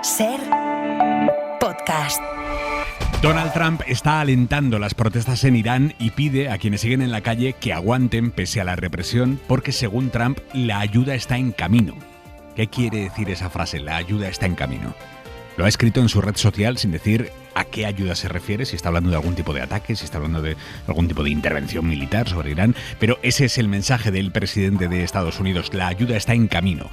SER Podcast. Donald Trump está alentando las protestas en Irán y pide a quienes siguen en la calle que aguanten pese a la represión porque, según Trump, la ayuda está en camino. ¿Qué quiere decir esa frase? La ayuda está en camino. Lo ha escrito en su red social sin decir a qué ayuda se refiere, si está hablando de algún tipo de ataque, si está hablando de algún tipo de intervención militar sobre Irán, pero ese es el mensaje del presidente de Estados Unidos: la ayuda está en camino.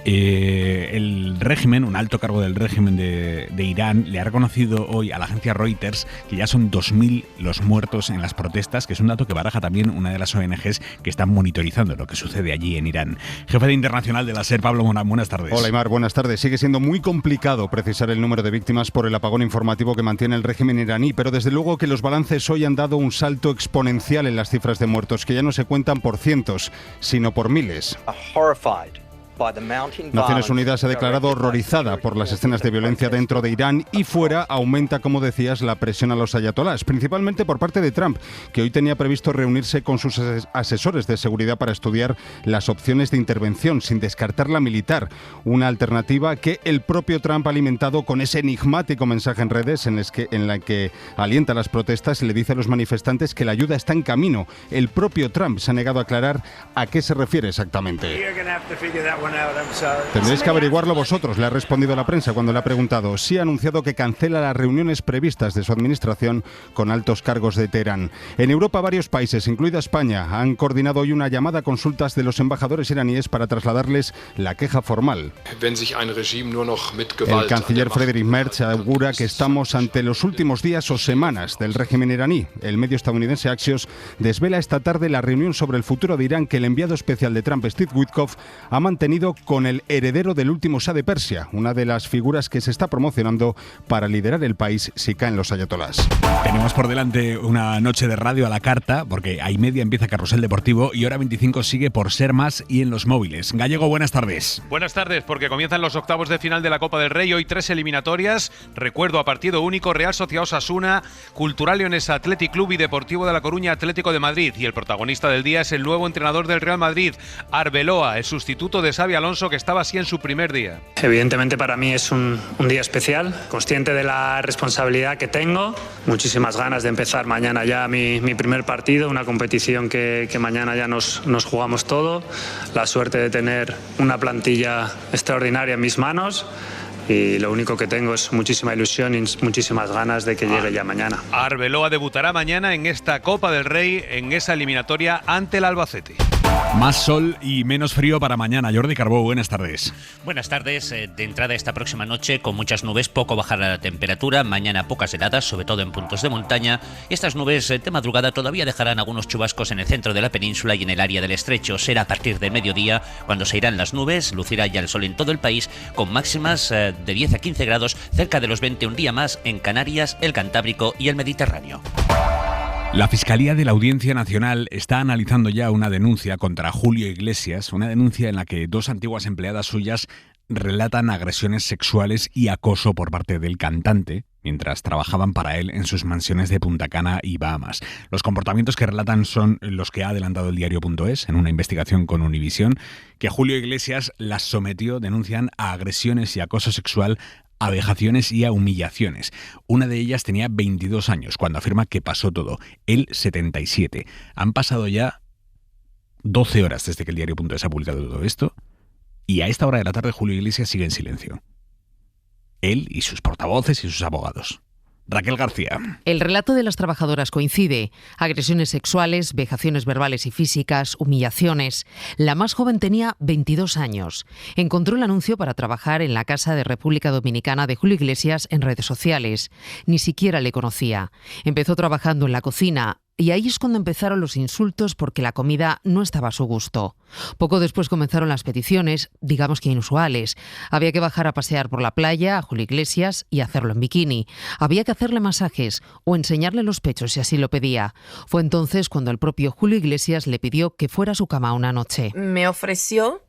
El régimen, un alto cargo del régimen de Irán, le ha reconocido hoy a la agencia Reuters que ya son 2.000 los muertos en las protestas, que es un dato que baraja también una de las ONGs que están monitorizando lo que sucede allí en Irán. Jefe de internacional de la SER, Pablo Morán, buenas tardes. Hola, Aimar, buenas tardes. Sigue siendo muy complicado precisar el número de víctimas por el apagón informativo que mantiene el régimen iraní, pero desde luego que los balances hoy han dado un salto exponencial en las cifras de muertos, que ya no se cuentan por cientos, sino por miles. Naciones Unidas se ha declarado horrorizada por las escenas de violencia dentro de Irán y fuera. Aumenta, como decías, la presión a los ayatolás, principalmente por parte de Trump, que hoy tenía previsto reunirse con sus asesores de seguridad para estudiar las opciones de intervención, sin descartar la militar, una alternativa que el propio Trump ha alimentado con ese enigmático mensaje en redes en la que alienta las protestas y le dice a los manifestantes que la ayuda está en camino. El propio Trump se ha negado a aclarar a qué se refiere exactamente. Tendréis que averiguarlo vosotros, le ha respondido a la prensa cuando le ha preguntado. Sí ha anunciado que cancela las reuniones previstas de su administración con altos cargos de Teherán. En Europa, varios países, incluida España, han coordinado hoy una llamada a consultas de los embajadores iraníes para trasladarles la queja formal. El canciller Friedrich Merz asegura que estamos ante los últimos días o semanas del régimen iraní. El medio estadounidense Axios desvela esta tarde la reunión sobre el futuro de Irán que el enviado especial de Trump, Steve Witkoff, ha mantenido con el heredero del último Shah de Persia, una de las figuras que se está promocionando para liderar el país si caen los ayatolás. Tenemos por delante una noche de radio a la carta, porque a y media empieza Carrusel Deportivo y hora 25 sigue por Ser Más y en los móviles. Gallego, buenas tardes. Buenas tardes, porque comienzan los octavos de final de la Copa del Rey. Hoy 3 eliminatorias. Recuerdo, a partido único: Real Sociedad Osasuna, Cultural Leonesa Athletic Club y Deportivo de La Coruña Atlético de Madrid. Y el protagonista del día es el nuevo entrenador del Real Madrid, Arbeloa, el sustituto de Xabi Alonso, que estaba así en su primer día. Evidentemente para mí es un día especial, consciente de la responsabilidad que tengo, muchísimas ganas de empezar mañana ya mi primer partido, una competición que mañana ya nos jugamos todo, la suerte de tener una plantilla extraordinaria en mis manos. Y lo único que tengo es muchísima ilusión y muchísimas ganas de que llegue ya mañana. Arbeloa debutará mañana en esta Copa del Rey, en esa eliminatoria ante el Albacete. Más sol y menos frío para mañana. Jordi Carbó, buenas tardes. Buenas tardes. De entrada esta próxima noche con muchas nubes, poco bajará la temperatura. Mañana pocas heladas, sobre todo en puntos de montaña. Estas nubes de madrugada todavía dejarán algunos chubascos en el centro de la península y en el área del estrecho. Será a partir del mediodía cuando se irán las nubes, lucirá ya el sol en todo el país, con máximas de 10 a 15 grados, cerca de los 20 un día más en Canarias, el Cantábrico y el Mediterráneo. La Fiscalía de la Audiencia Nacional está analizando ya una denuncia contra Julio Iglesias, una denuncia en la que dos antiguas empleadas suyas relatan agresiones sexuales y acoso por parte del cantante mientras trabajaban para él en sus mansiones de Punta Cana y Bahamas. Los comportamientos que relatan son los que ha adelantado el diario.es en una investigación con Univisión, que Julio Iglesias las sometió, denuncian, a agresiones y acoso sexual, a vejaciones y a humillaciones. Una de ellas tenía 22 años cuando afirma que pasó todo. Él 77. Han pasado ya 12 horas desde que el diario.es ha publicado todo esto y a esta hora de la tarde Julio Iglesias sigue en silencio. Él y sus portavoces y sus abogados. Raquel García. El relato de las trabajadoras coincide. Agresiones sexuales, vejaciones verbales y físicas, humillaciones. La más joven tenía 22 años. Encontró el anuncio para trabajar en la Casa de República Dominicana de Julio Iglesias en redes sociales. Ni siquiera le conocía. Empezó trabajando en la cocina. Y ahí es cuando empezaron los insultos porque la comida no estaba a su gusto. Poco después comenzaron las peticiones, digamos que inusuales. Había que bajar a pasear por la playa a Julio Iglesias y hacerlo en bikini. Había que hacerle masajes o enseñarle los pechos si así lo pedía. Fue entonces cuando el propio Julio Iglesias le pidió que fuera a su cama una noche. Me ofreció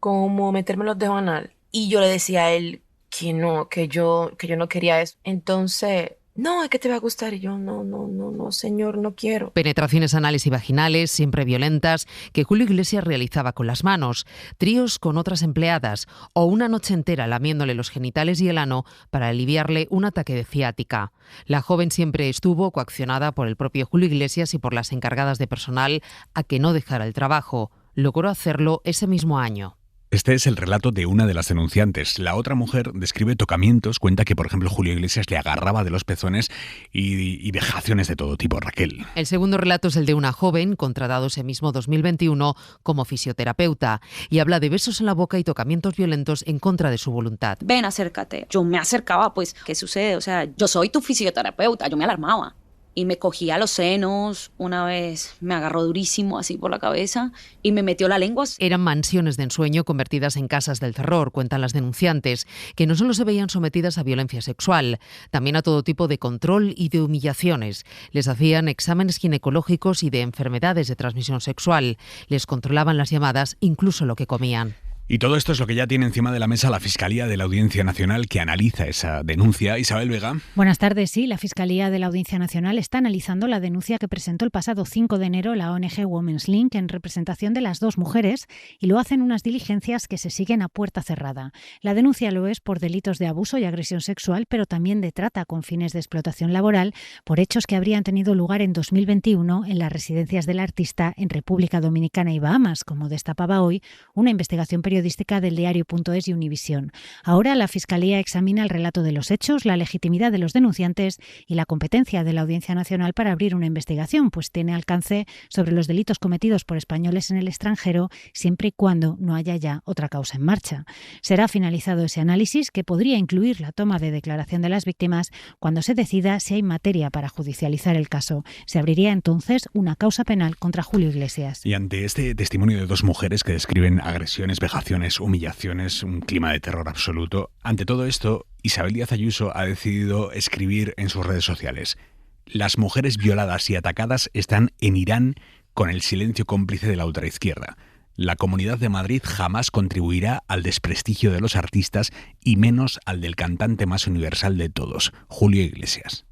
como meterme los dedos anal y yo le decía a él que no, que yo no quería eso. Entonces no, es que te va a gustar. Y yo, no, señor, no quiero. Penetraciones anales y vaginales, siempre violentas, que Julio Iglesias realizaba con las manos, tríos con otras empleadas o una noche entera lamiéndole los genitales y el ano para aliviarle un ataque de ciática. La joven siempre estuvo coaccionada por el propio Julio Iglesias y por las encargadas de personal a que no dejara el trabajo. Logró hacerlo ese mismo año. Este es el relato de una de las denunciantes. La otra mujer describe tocamientos, cuenta que, por ejemplo, Julio Iglesias le agarraba de los pezones y vejaciones de todo tipo, Raquel. El segundo relato es el de una joven, contratado ese mismo 2021 como fisioterapeuta, y habla de besos en la boca y tocamientos violentos en contra de su voluntad. Ven, acércate. Yo me acercaba, pues, ¿qué sucede? O sea, yo soy tu fisioterapeuta, yo me alarmaba. Y me cogía los senos, una vez me agarró durísimo así por la cabeza y me metió la lengua. Eran mansiones de ensueño convertidas en casas del terror, cuentan las denunciantes, que no solo se veían sometidas a violencia sexual, también a todo tipo de control y de humillaciones. Les hacían exámenes ginecológicos y de enfermedades de transmisión sexual. Les controlaban las llamadas, incluso lo que comían. Y todo esto es lo que ya tiene encima de la mesa la Fiscalía de la Audiencia Nacional, que analiza esa denuncia. Isabel Vega. Buenas tardes. Sí, la Fiscalía de la Audiencia Nacional está analizando la denuncia que presentó el pasado 5 de enero la ONG Women's Link en representación de las dos mujeres, y lo hacen unas diligencias que se siguen a puerta cerrada. La denuncia lo es por delitos de abuso y agresión sexual, pero también de trata con fines de explotación laboral por hechos que habrían tenido lugar en 2021 en las residencias del artista en República Dominicana y Bahamas, como destapaba hoy una investigación periodística del diario.es y Univisión. Ahora la Fiscalía examina el relato de los hechos, la legitimidad de los denunciantes y la competencia de la Audiencia Nacional para abrir una investigación, pues tiene alcance sobre los delitos cometidos por españoles en el extranjero, siempre y cuando no haya ya otra causa en marcha. Será finalizado ese análisis, que podría incluir la toma de declaración de las víctimas, cuando se decida si hay materia para judicializar el caso. Se abriría entonces una causa penal contra Julio Iglesias. Y ante este testimonio de dos mujeres que describen agresiones, vejaciones, humillaciones, un clima de terror absoluto, ante todo esto, Isabel Díaz Ayuso ha decidido escribir en sus redes sociales: las mujeres violadas y atacadas están en Irán con el silencio cómplice de la ultraizquierda. La Comunidad de Madrid jamás contribuirá al desprestigio de los artistas y menos al del cantante más universal de todos, Julio Iglesias.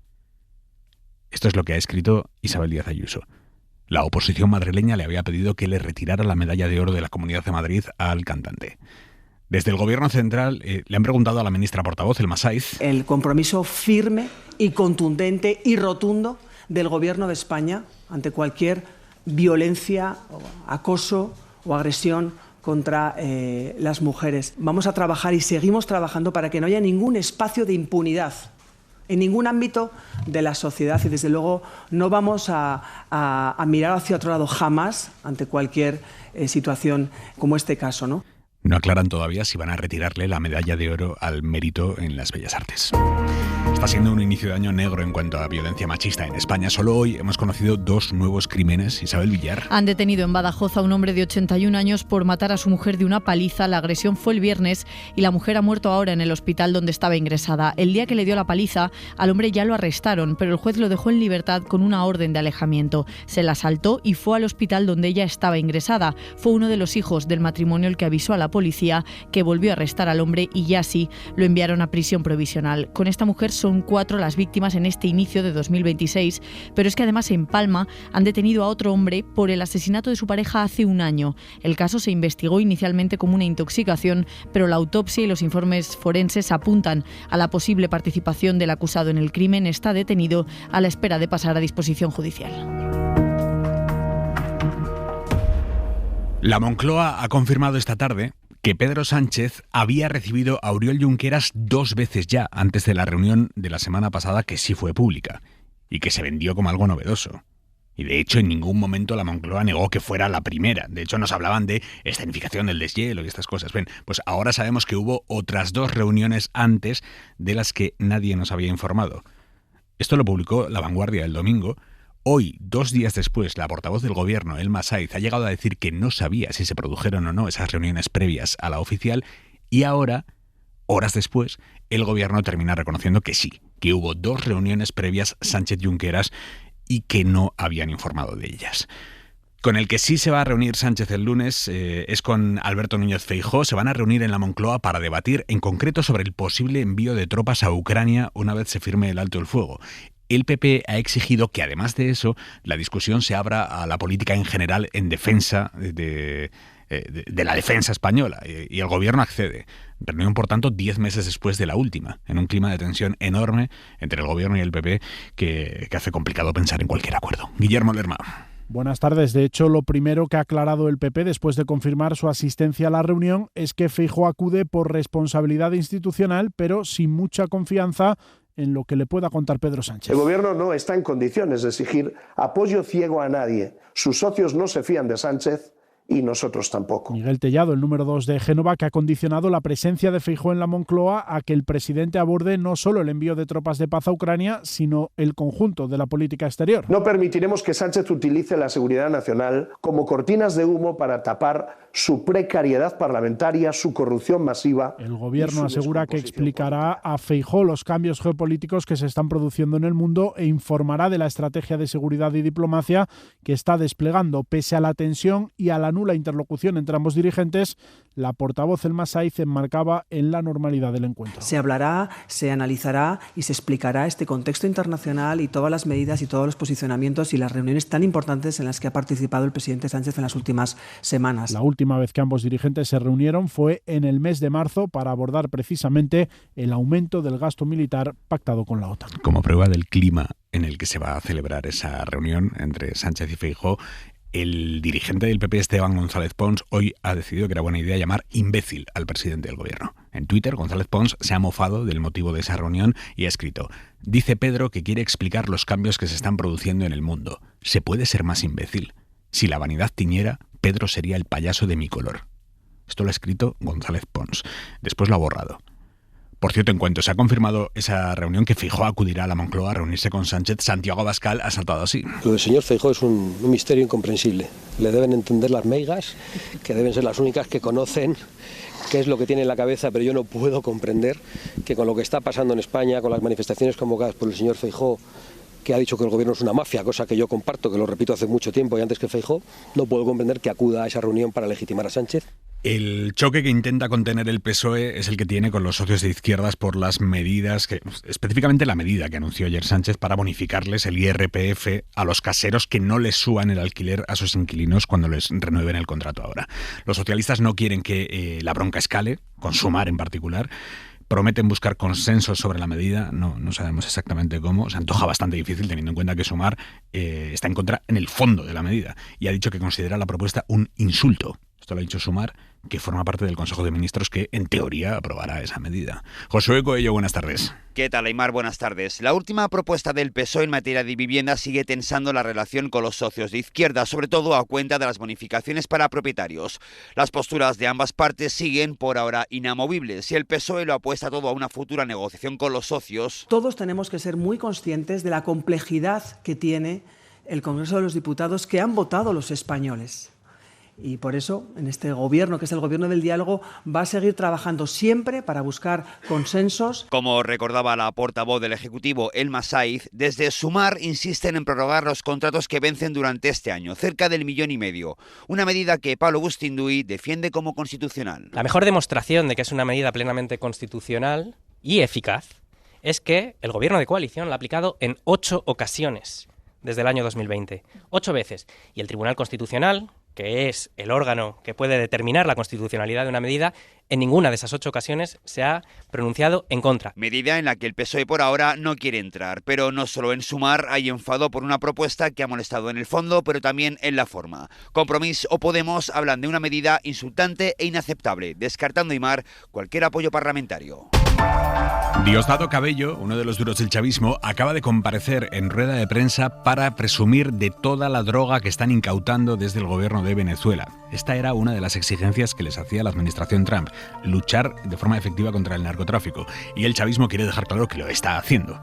Esto es lo que ha escrito Isabel Díaz Ayuso. La oposición madrileña le había pedido que le retirara la medalla de oro de la Comunidad de Madrid al cantante. Desde el Gobierno central le han preguntado a la ministra portavoz, Elma Saiz, el compromiso firme y contundente y rotundo del Gobierno de España ante cualquier violencia, acoso o agresión contra las mujeres. Vamos a trabajar y seguimos trabajando para que no haya ningún espacio de impunidad en ningún ámbito de la sociedad, y desde luego no vamos a mirar hacia otro lado jamás ante cualquier situación como este caso, ¿no? No aclaran todavía si van a retirarle la medalla de oro al mérito en las bellas artes. Está siendo un inicio de año negro en cuanto a violencia machista en España. Solo hoy hemos conocido 2 nuevos crímenes. Isabel Villar. Han detenido en Badajoz a un hombre de 81 años por matar a su mujer de una paliza. La agresión fue el viernes y la mujer ha muerto ahora en el hospital donde estaba ingresada. El día que le dio la paliza, al hombre ya lo arrestaron, pero el juez lo dejó en libertad con una orden de alejamiento. Se la saltó y fue al hospital donde ella estaba ingresada. Fue uno de los hijos del matrimonio el que avisó a la policía, que volvió a arrestar al hombre y ya sí lo enviaron a prisión provisional. Con esta mujer son 4 las víctimas en este inicio de 2026, pero es que además en Palma han detenido a otro hombre por el asesinato de su pareja hace un año. El caso se investigó inicialmente como una intoxicación, pero la autopsia y los informes forenses apuntan a la posible participación del acusado en el crimen. Está detenido a la espera de pasar a disposición judicial. La Moncloa ha confirmado esta tarde que Pedro Sánchez había recibido a Oriol Junqueras 2 veces ya antes de la reunión de la semana pasada, que sí fue pública y que se vendió como algo novedoso. Y de hecho en ningún momento la Moncloa negó que fuera la primera. De hecho nos hablaban de escenificación del deshielo y estas cosas. Ven, pues ahora sabemos que hubo otras 2 reuniones antes de las que nadie nos había informado. Esto lo publicó La Vanguardia el domingo. Hoy, 2 días después, la portavoz del Gobierno, Elma Saiz, ha llegado a decir que no sabía si se produjeron o no esas reuniones previas a la oficial, y ahora, horas después, el Gobierno termina reconociendo que sí, que hubo 2 reuniones previas Sánchez-Junqueras y que no habían informado de ellas. Con el que sí se va a reunir Sánchez el lunes es con Alberto Núñez Feijóo. Se van a reunir en la Moncloa para debatir en concreto sobre el posible envío de tropas a Ucrania una vez se firme el alto el fuego. El PP ha exigido que, además de eso, la discusión se abra a la política en general en defensa de la defensa española, y el gobierno accede. Reunión, por tanto, 10 meses después de la última, en un clima de tensión enorme entre el gobierno y el PP que hace complicado pensar en cualquier acuerdo. Guillermo Lerma. Buenas tardes. De hecho, lo primero que ha aclarado el PP después de confirmar su asistencia a la reunión es que Feijóo acude por responsabilidad institucional, pero sin mucha confianza en lo que le pueda contar Pedro Sánchez. El gobierno no está en condiciones de exigir apoyo ciego a nadie. Sus socios no se fían de Sánchez y nosotros tampoco. Miguel Tellado, el número 2 de Génova, que ha condicionado la presencia de Feijóo en la Moncloa a que el presidente aborde no solo el envío de tropas de paz a Ucrania, sino el conjunto de la política exterior. No permitiremos que Sánchez utilice la seguridad nacional como cortinas de humo para tapar su precariedad parlamentaria, su corrupción masiva. El gobierno asegura que explicará a Feijóo los cambios geopolíticos que se están produciendo en el mundo e informará de la estrategia de seguridad y diplomacia que está desplegando. Pese a la tensión y a la nula interlocución entre ambos dirigentes, la portavoz Elma Saiz enmarcaba en la normalidad del encuentro. Se hablará, se analizará y se explicará este contexto internacional y todas las medidas y todos los posicionamientos y las reuniones tan importantes en las que ha participado el presidente Sánchez en las últimas semanas. La última vez que ambos dirigentes se reunieron fue en el mes de marzo para abordar precisamente el aumento del gasto militar pactado con la OTAN. Como prueba del clima en el que se va a celebrar esa reunión entre Sánchez y Feijóo, el dirigente del PP, Esteban González Pons, hoy ha decidido que era buena idea llamar imbécil al presidente del gobierno. En Twitter, González Pons se ha mofado del motivo de esa reunión y ha escrito: dice Pedro que quiere explicar los cambios que se están produciendo en el mundo. ¿Se puede ser más imbécil? Si la vanidad tiñera, Pedro sería el payaso de mi color. Esto lo ha escrito González Pons. Después lo ha borrado. Por cierto, en cuanto se ha confirmado esa reunión que Feijóo acudirá a la Moncloa a reunirse con Sánchez, Santiago Abascal ha saltado así. Lo del señor Feijóo es un misterio incomprensible. Le deben entender las meigas, que deben ser las únicas que conocen qué es lo que tiene en la cabeza, pero yo no puedo comprender que con lo que está pasando en España, con las manifestaciones convocadas por el señor Feijóo, que ha dicho que el gobierno es una mafia, cosa que yo comparto, que lo repito hace mucho tiempo y antes que Feijóo, no puedo comprender que acuda a esa reunión para legitimar a Sánchez. El choque que intenta contener el PSOE es el que tiene con los socios de izquierdas por las medidas, específicamente la medida que anunció ayer Sánchez para bonificarles el IRPF a los caseros que no les suban el alquiler a sus inquilinos cuando les renueven el contrato ahora. Los socialistas no quieren que la bronca escale, con Sumar en particular. Prometen buscar consensos sobre la medida, no sabemos exactamente cómo. Se antoja bastante difícil teniendo en cuenta que Sumar está en contra en el fondo de la medida y ha dicho que considera la propuesta un insulto. Esto lo ha dicho Sumar, que forma parte del Consejo de Ministros que, en teoría, aprobará esa medida. Josué Coello, buenas tardes. ¿Qué tal, Aymar? Buenas tardes. La última propuesta del PSOE en materia de vivienda sigue tensando la relación con los socios de izquierda, sobre todo a cuenta de las bonificaciones para propietarios. Las posturas de ambas partes siguen, por ahora, inamovibles. Y el PSOE lo apuesta todo a una futura negociación con los socios. Todos tenemos que ser muy conscientes de la complejidad que tiene el Congreso de los Diputados que han votado los españoles. Y por eso, en este gobierno, que es el gobierno del diálogo, va a seguir trabajando siempre para buscar consensos. Como recordaba la portavoz del Ejecutivo, Elma Saiz, desde Sumar insisten en prorrogar los contratos que vencen durante este año, cerca del 1,5 millones. Una medida que Pablo Bustinduy defiende como constitucional. La mejor demostración de que es una medida plenamente constitucional y eficaz es que el gobierno de coalición la ha aplicado en 8 ocasiones desde el año 2020. 8 veces. Y el Tribunal Constitucional, que es el órgano que puede determinar la constitucionalidad de una medida, en ninguna de esas 8 ocasiones se ha pronunciado en contra. Medida en la que el PSOE por ahora no quiere entrar, pero no solo en Sumar hay enfado por una propuesta que ha molestado en el fondo, pero también en la forma. Compromís o Podemos hablan de una medida insultante e inaceptable, descartando, Aymar, cualquier apoyo parlamentario. Diosdado Cabello, uno de los duros del chavismo, acaba de comparecer en rueda de prensa para presumir de toda la droga que están incautando desde el gobierno de Venezuela. Esta era una de las exigencias que les hacía la administración Trump, luchar de forma efectiva contra el narcotráfico. Y el chavismo quiere dejar claro que lo está haciendo.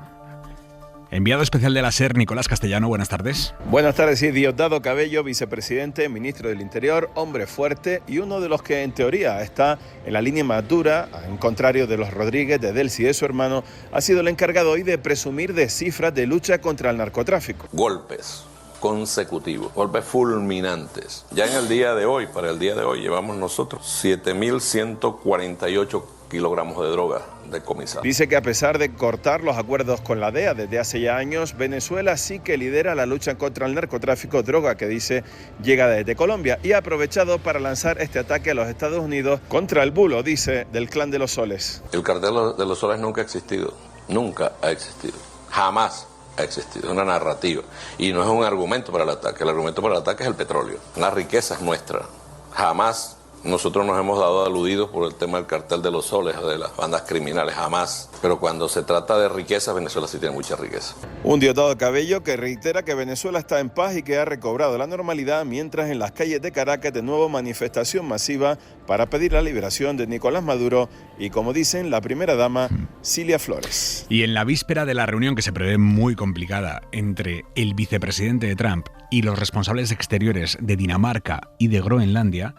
Enviado especial de la SER, Nicolás Castellano, buenas tardes. Buenas tardes, sí, Diosdado Cabello, vicepresidente, ministro del Interior, hombre fuerte y uno de los que en teoría está en la línea más dura, en contrario de los Rodríguez, de Delcy y de su hermano, ha sido el encargado hoy de presumir de cifras de lucha contra el narcotráfico. Golpes, consecutivos, golpes fulminantes. Ya en el día de hoy, para el día de hoy, llevamos nosotros 7.148 kilogramos de droga decomisados. Dice que a pesar de cortar los acuerdos con la DEA desde hace ya años, Venezuela sí que lidera la lucha contra el narcotráfico, droga que dice llega desde Colombia, y ha aprovechado para lanzar este ataque a los Estados Unidos contra el bulo, dice, del Clan de los Soles. El cartel de los Soles nunca ha existido, nunca ha existido, jamás ha existido, es una narrativa y no es un argumento para el ataque. El argumento para el ataque es el petróleo, la riqueza es nuestra, jamás. Nosotros nos hemos dado aludidos por el tema del cartel de los soles o de las bandas criminales, jamás. Pero cuando se trata de riqueza, Venezuela sí tiene mucha riqueza. Un Diosdado Cabello que reitera que Venezuela está en paz y que ha recobrado la normalidad, mientras en las calles de Caracas de nuevo manifestación masiva para pedir la liberación de Nicolás Maduro y, como dicen, la primera dama, Cilia Flores. Y en la víspera de la reunión que se prevé muy complicada entre el vicepresidente de Trump y los responsables exteriores de Dinamarca y de Groenlandia,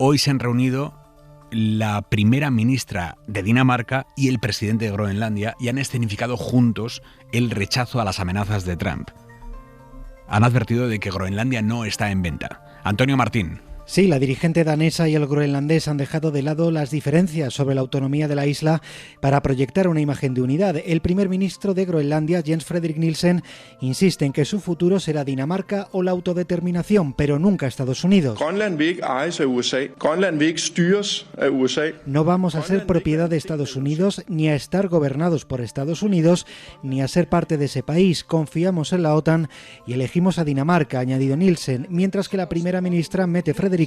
hoy se han reunido la primera ministra de Dinamarca y el presidente de Groenlandia y han escenificado juntos el rechazo a las amenazas de Trump. Han advertido de que Groenlandia no está en venta. Antonio Martín. Sí, la dirigente danesa y el groenlandés han dejado de lado las diferencias sobre la autonomía de la isla para proyectar una imagen de unidad. El primer ministro de Groenlandia, Jens Frederik Nielsen, insiste en que su futuro será Dinamarca o la autodeterminación, pero nunca Estados Unidos. No vamos a ser propiedad de Estados Unidos, ni a estar gobernados por Estados Unidos, ni a ser parte de ese país. Confiamos en la OTAN y elegimos a Dinamarca, ha añadido Nielsen, mientras que la primera ministra, Mette Frederiksen, ha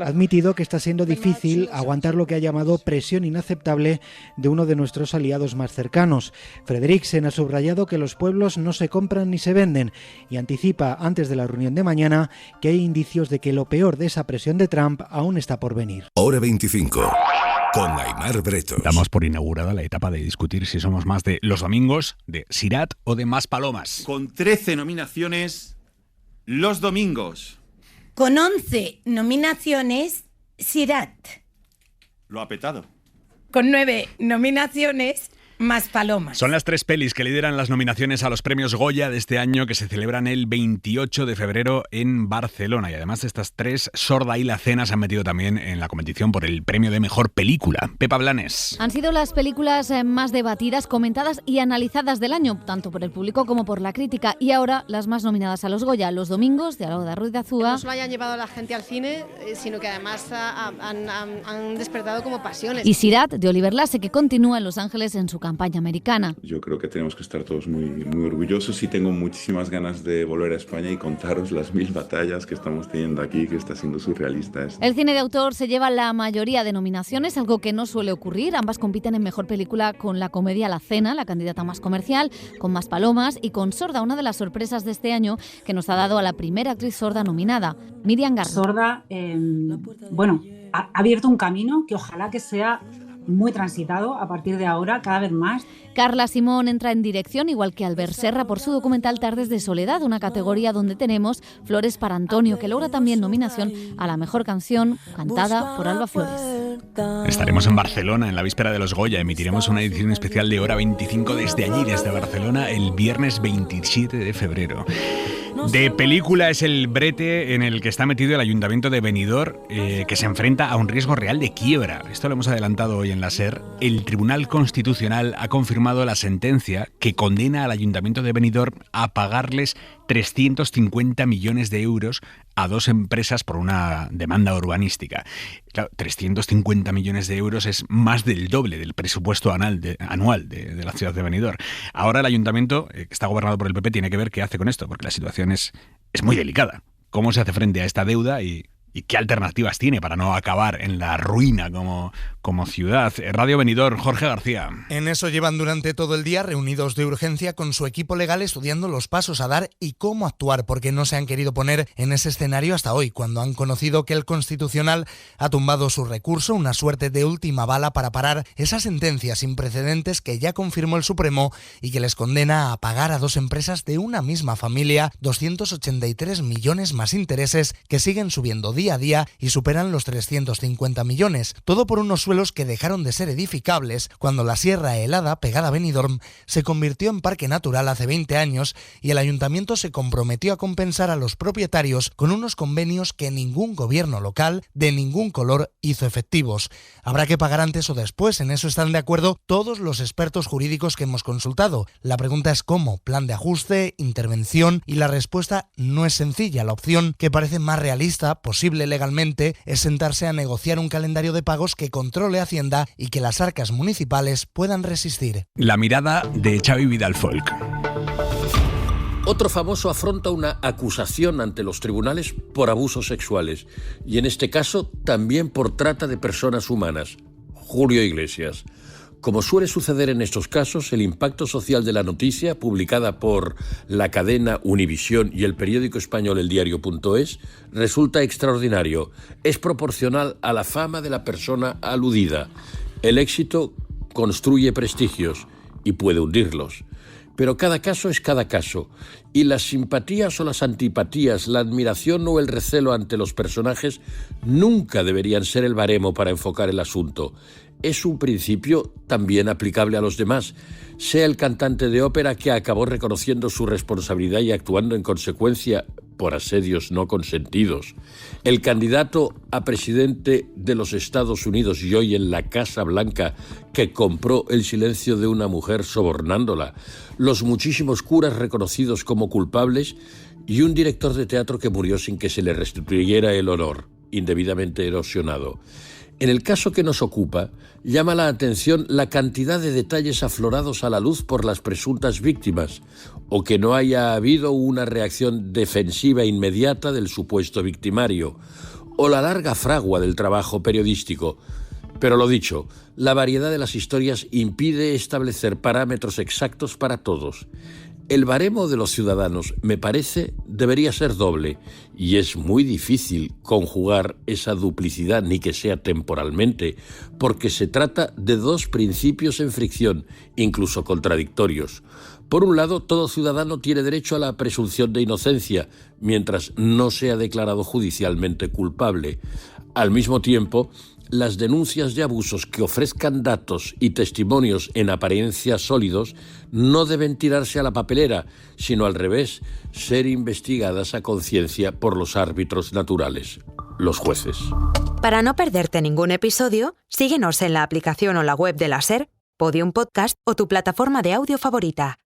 admitido que está siendo difícil aguantar lo que ha llamado presión inaceptable de uno de nuestros aliados más cercanos. Frederiksen ha subrayado que los pueblos no se compran ni se venden y anticipa antes de la reunión de mañana que hay indicios de que lo peor de esa presión de Trump aún está por venir. Hora 25. Con Aimar Bretos. Damos por inaugurada la etapa de discutir si somos más de Los Domingos, de Sirat o de Más Palomas. Con 13 nominaciones, Los Domingos. Con 11 nominaciones, Sirat. Lo ha petado. Con 9 nominaciones, Más Palomas. Son las 3 pelis que lideran las nominaciones a los premios Goya de este año, que se celebran el 28 de febrero en Barcelona. Y además estas 3, Sorda y La Cena, se han metido también en la competición por el premio de Mejor Película. Pepa Blanes. Han sido las películas más debatidas, comentadas y analizadas del año, tanto por el público como por la crítica. Y ahora las más nominadas a los Goya, Los Domingos, de Alauda Ruiz de Azúa. No solo hayan llevado a la gente al cine, sino que además han despertado como pasiones. Y Sirat, de Oliver Lasse, que continúa en Los Ángeles en su campaña americana. Yo creo que tenemos que estar todos muy orgullosos y tengo muchísimas ganas de volver a España y contaros las 1000 batallas que estamos teniendo aquí, que está siendo surrealista esto. El cine de autor se lleva la mayoría de nominaciones, algo que no suele ocurrir. Ambas compiten en Mejor Película con la comedia La Cena, la candidata más comercial, con Más Palomas y con Sorda, una de las sorpresas de este año que nos ha dado a la primera actriz sorda nominada, Miriam Garza. Sorda, ha abierto un camino que ojalá que sea muy transitado a partir de ahora, cada vez más. Carla Simón entra en dirección, igual que Albert Serra, por su documental Tardes de Soledad, una categoría donde tenemos Flores para Antonio, que logra también nominación a la mejor canción cantada por Alba Flores. Estaremos en Barcelona en la víspera de los Goya. Emitiremos una edición especial de Hora 25 desde allí, desde Barcelona, el viernes 27 de febrero. De película es el brete en el que está metido el Ayuntamiento de Benidorm, que se enfrenta a un riesgo real de quiebra. Esto lo hemos adelantado hoy en la SER. El Tribunal Constitucional ha confirmado la sentencia que condena al Ayuntamiento de Benidorm a pagarles 350 millones de euros a 2 empresas por una demanda urbanística. Claro, 350 millones de euros es más del doble del presupuesto anual de la ciudad de Benidorm. Ahora el ayuntamiento, que está gobernado por el PP, tiene que ver qué hace con esto, porque la situación es muy delicada. ¿Cómo se hace frente a esta deuda y qué alternativas tiene para no acabar en la ruina como ciudad? Radio Benidorm, Jorge García. En eso llevan durante todo el día reunidos de urgencia con su equipo legal, estudiando los pasos a dar y cómo actuar, porque no se han querido poner en ese escenario hasta hoy, cuando han conocido que el Constitucional ha tumbado su recurso, una suerte de última bala para parar esa sentencia sin precedentes que ya confirmó el Supremo y que les condena a pagar a 2 empresas de una misma familia 283 millones más intereses que siguen subiendo día a día y superan los 350 millones. Todo por unos sueldos suelos que dejaron de ser edificables cuando la Sierra Helada, pegada a Benidorm, se convirtió en parque natural hace 20 años y el ayuntamiento se comprometió a compensar a los propietarios con unos convenios que ningún gobierno local de ningún color hizo efectivos. Habrá que pagar antes o después, en eso están de acuerdo todos los expertos jurídicos que hemos consultado. La pregunta es cómo, plan de ajuste, intervención, y la respuesta no es sencilla. La opción que parece más realista, posible legalmente, es sentarse a negociar un calendario de pagos que controle Hacienda y que las arcas municipales puedan resistir. La mirada de Xavi Vidal-Folk. Otro famoso afronta una acusación ante los tribunales por abusos sexuales y en este caso también por trata de personas humanas. Julio Iglesias. Como suele suceder en estos casos, el impacto social de la noticia, publicada por la cadena Univisión y el periódico español El Diario.es, resulta extraordinario. Es proporcional a la fama de la persona aludida. El éxito construye prestigios y puede hundirlos. Pero cada caso es cada caso, y las simpatías o las antipatías, la admiración o el recelo ante los personajes nunca deberían ser el baremo para enfocar el asunto. Es un principio también aplicable a los demás, sea el cantante de ópera que acabó reconociendo su responsabilidad y actuando en consecuencia por asedios no consentidos, el candidato a presidente de los Estados Unidos y hoy en la Casa Blanca que compró el silencio de una mujer sobornándola, los muchísimos curas reconocidos como culpables y un director de teatro que murió sin que se le restituyera el honor, indebidamente erosionado. En el caso que nos ocupa, llama la atención la cantidad de detalles aflorados a la luz por las presuntas víctimas, o que no haya habido una reacción defensiva inmediata del supuesto victimario, o la larga fragua del trabajo periodístico. Pero lo dicho, la variedad de las historias impide establecer parámetros exactos para todos. El baremo de los ciudadanos, me parece, debería ser doble, y es muy difícil conjugar esa duplicidad ni que sea temporalmente, porque se trata de dos principios en fricción, incluso contradictorios. Por un lado, todo ciudadano tiene derecho a la presunción de inocencia, mientras no sea declarado judicialmente culpable. Al mismo tiempo, las denuncias de abusos que ofrezcan datos y testimonios en apariencia sólidos no deben tirarse a la papelera, sino al revés, ser investigadas a conciencia por los árbitros naturales, los jueces. Para no perderte ningún episodio, síguenos en la aplicación o la web de la SER, Podium Podcast o tu plataforma de audio favorita.